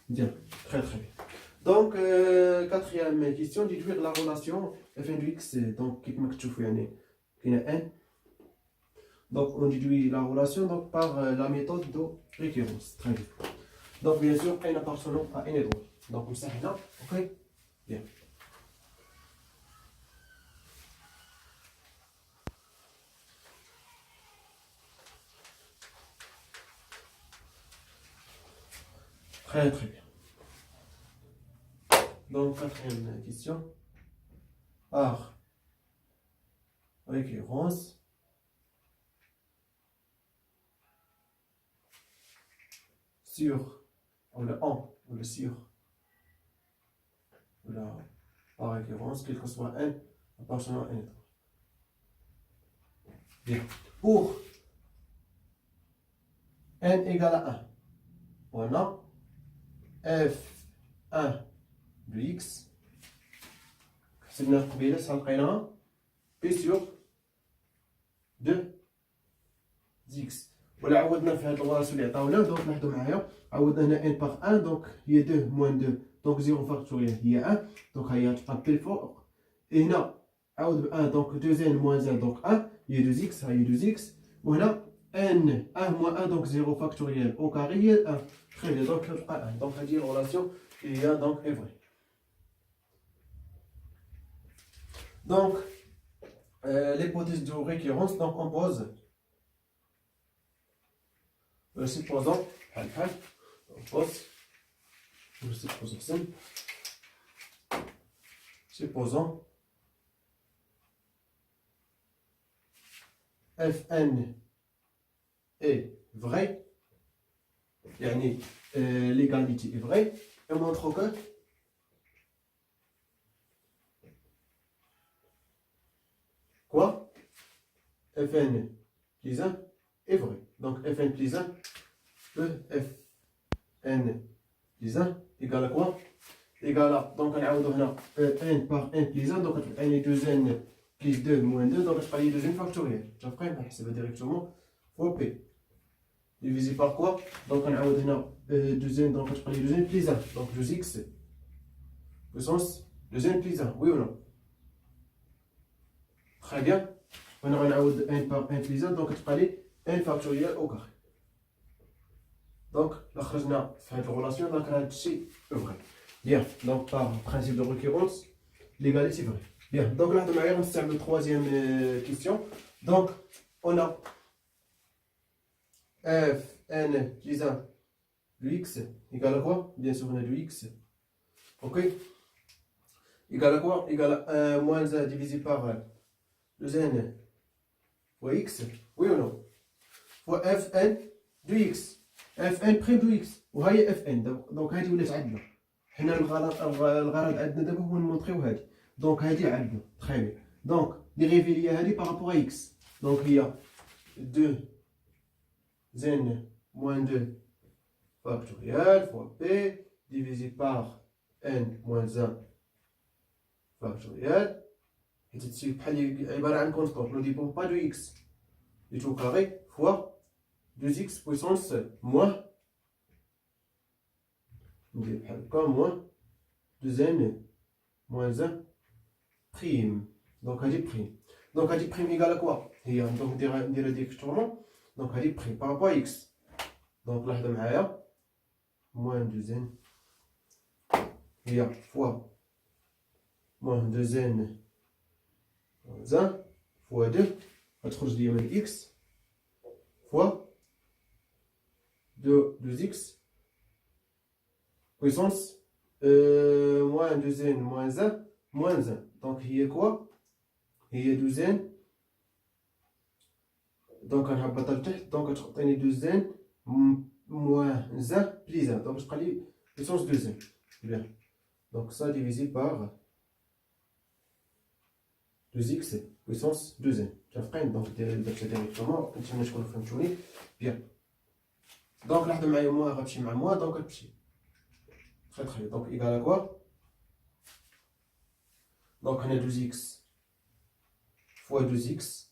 Bien, très très bien. Donc, quatrième question, déduire la relation f1 de x. Donc, il y a n. Donc, on déduit la relation donc, par la méthode de récurrence. Très bien. Donc, bien sûr, n appartenant à n et droit. Donc, on s'arrête là. Ok? Bien. Très très bien. Donc, quatrième question. Par récurrence. Sur, ou le en, ou le sur, ou la par récurrence, quel que soit n appartenant à n. Bien. Pour n égale à 1, on a f1 de x, حسبنا قبيله لقيناها p sur 2 x. ولا عوضنا في هذه الراسيون اللي عطاونا دونك لاحظوا معايا عوضنا هنا n par 1 دونك هي 2 moins 2 دونك 0 فاكتوريال هي 1 دونك هي تبقى بي الفوق. هنا عوض ب 1 دونك 2 n moins 1 دونك 1 هي 2 x هي 2 x. وهنا n 1 moins 1 دونك 0 فاكتوريال او كاري هي 1. تخي بيان دونك تبقى 1. دونك هذه الراسيون هي دونك اي فري. Donc, l'hypothèse de récurrence, donc on pose, supposons, on pose, supposons Fn est vrai, l'égalité est vraie, et montre que quoi? Fn plus 1 est vrai. Donc Fn plus 1, Fn plus 1 égale à quoi? Égale à, donc on a n par n plus 1, donc n est 2n plus 2 moins 2, donc on a 2n factoriel. Après, on va directement fois p. Divisé par quoi? Donc on a 2n, donc on a 2n plus 1, donc 2x puissance 2n plus 1, oui ou non? Très bien. On a n par n plus 1, donc on a n factoriel au carré. Donc, la relation, donc c'est vrai. Bien, donc par principe de récurrence, l'égalité est vraie. Bien, donc là, de manière, on se la troisième question. Donc, on a fn plus 1 de x égale à quoi? Bien sûr, on a de x. Ok? Égale à quoi? Égale à 1 moins 1 divisé par 2n fois x. Oui ou non? Fois fn de x. fn prime de x. وهي fn. Donc, هذه ولات عندنا. حنا الغرض عندنا دابا هو نمونطريو هذه. دونك هذه عندنا. تري بيان. دونك ديريفي ليا هذه بارابور ا x. دونك هي 2 n moins 2 factoriel fois p divisé par n moins 1 factoriel. حيت هادشي بحال عباره عن كونستونت. نو ديبون با دو x. du tout carré fois 2x puissance moins moins 2n moins 1 prime. Donc elle est prime. Donc elle est prime égale à quoi? Donc on dirait directement. Donc elle est prime par rapport à x. Donc là, moins 2n fois moins 2n moins 1 fois 2 غتخرج ليا من x fois 2x puissance moins 2n moins 1 moins 1. Donc il y a quoi? Il y a 2n. Donc on va تحت. Donc غتعطيني 2n moins 1 plus 1. Donc تبقى لي puissance 2n. Bien. Donc ça divisé par 2x puissance 2n. Donc directement نتمنى تكونوا فهمتوني. Bien. Donc لاحظوا معايا moi غتمشي مع moi donc غتمشي. Très très bien. Donc égal à quoi? Donc on a 2x fois 2x.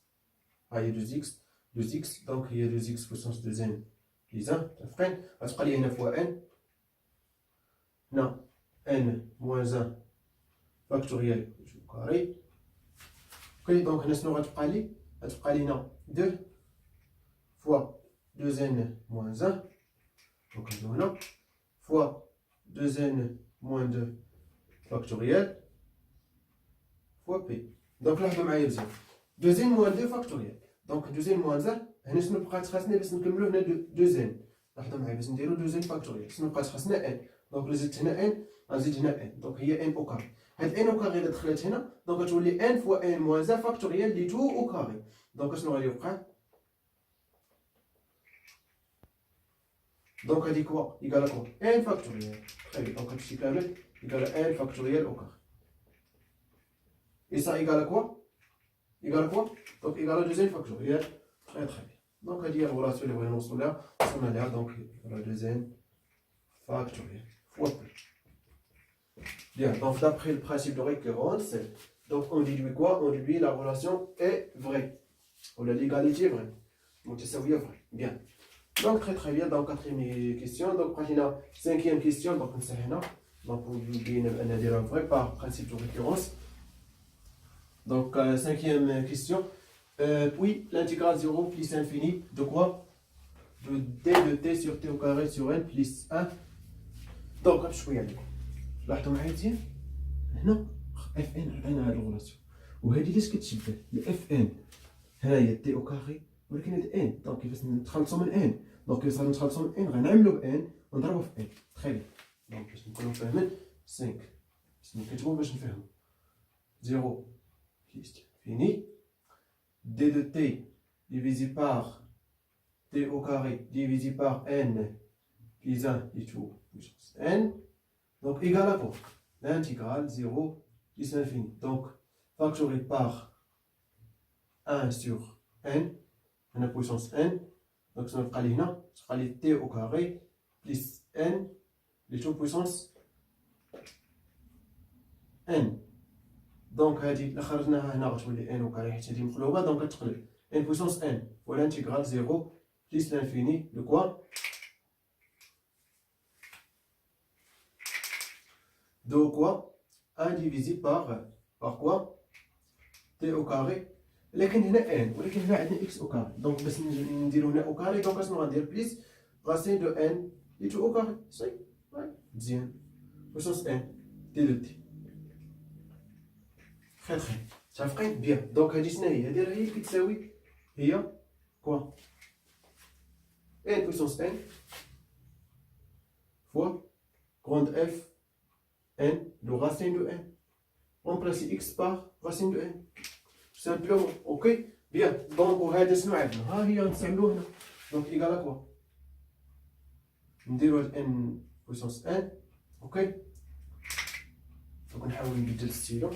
Ah, il y a 2x. 2x. Donc il y a 2x puissance 2n plus 1. غتبقى لي هنا fois n. هنا ان موان 1 فاكتوريال au carré. اوكي دونك هنا شنو غتبقى لي؟ غتبقى لي هنا 2 فوا 2n moins 1 دونك نجيو هنا فوا 2n moins 2 فاكتوريال فوا بي. دونك لاحظوا معايا مزيان 2n moins 2 فاكتوريال. دونك 2n moins 1 هنا شنو بقات خاصنا باش نكملو هنا 2n. لاحظوا معايا باش نديرو 2n فاكتوريال شنو بقات خاصنا n. دونك الا زدت هنا n غنزيد هنا n دونك هي n او كاري. هاد n او كاري الا دخلت هنا دونك غتولي n فوا n moins 1 فاكتوريال لي 2 او كاري. دونك شنو غادي يوقع؟ دونك هادي كوا ايكال كوا n فاكتوريال. تخي دونك هادشي كامل ايكال n فاكتوريال او كاري. اي سا ايكال كوا دونك ايكال 2n فاكتوريال. تخي تخي دونك هادي هي الغولاسيون اللي بغينا نوصلو ليها وصلنا ليها. دونك ايكال 2n factoriel fois p. Bien, donc d'après le principe de récurrence, donc on déduit quoi? On déduit la relation est vraie, ou la l'égalité est vraie. Donc ça veut dire vrai. Bien. Donc très bien, donc quatrième question. Donc maintenant, cinquième question, donc on sait rien. Donc on dit vrai par principe de récurrence. Donc cinquième question. Puis l'intégrale 0 plus infini de quoi? De d de t sur t au carré sur n plus 1. دونك هاد شويه عندكم لاحظوا معايا مزيان هنا اف ان عطينا هاد الغولاسيون وهادي لاش كتشبه الاف ان هنايا تي او كاري ولكن هاد ان. دونك كيفاش نتخلصوا من ان؟ دونك كيفاش نتخلصوا من ان؟ غنعملوا بان ونضربوا في ان. تخي بيان دونك باش نكونوا فاهمين 5 باش نكتبوا باش نفهموا 0 بلس فيني دي دو تي divisé par t au carré divisé par n plus 1 et tout puissance n, donc égal à quoi? L'intégrale 0 plus l'infini. Donc factoriel par 1 sur n, on a puissance n, donc ça va être t au carré plus n, les tout puissance n. Donc هذه اللي خرجناها هنا غتولي n au carré حيت هذه مقلوبة دونك غتقلب n puissance n و l'intégrale 0 plus l'infini de quoi? De quoi? 1 divisé par quoi? t au carré. لكن هنا n ولكن هنا عندنا x au carré. دونك باش نديرو هنا au carré دونك اشنو غندير؟ بليس راسين دو n لي تو au carré. صاي مزيان بويسونس n تي دو تي. خير متفقين؟ بيان. دونك هادي شنو هي؟ هادي راه هي اللي كتساوي هي كوا n بويسونس n فوا كروند f n, le racine de n. Remplacer x par racine de n. Simplement, ok? Bien. Donc, on va dire ها هي نستعملوها هنا. Donc, égal à quoi? نديرو n puissance n. ok? Donc, نحاول نبدل الستيلو.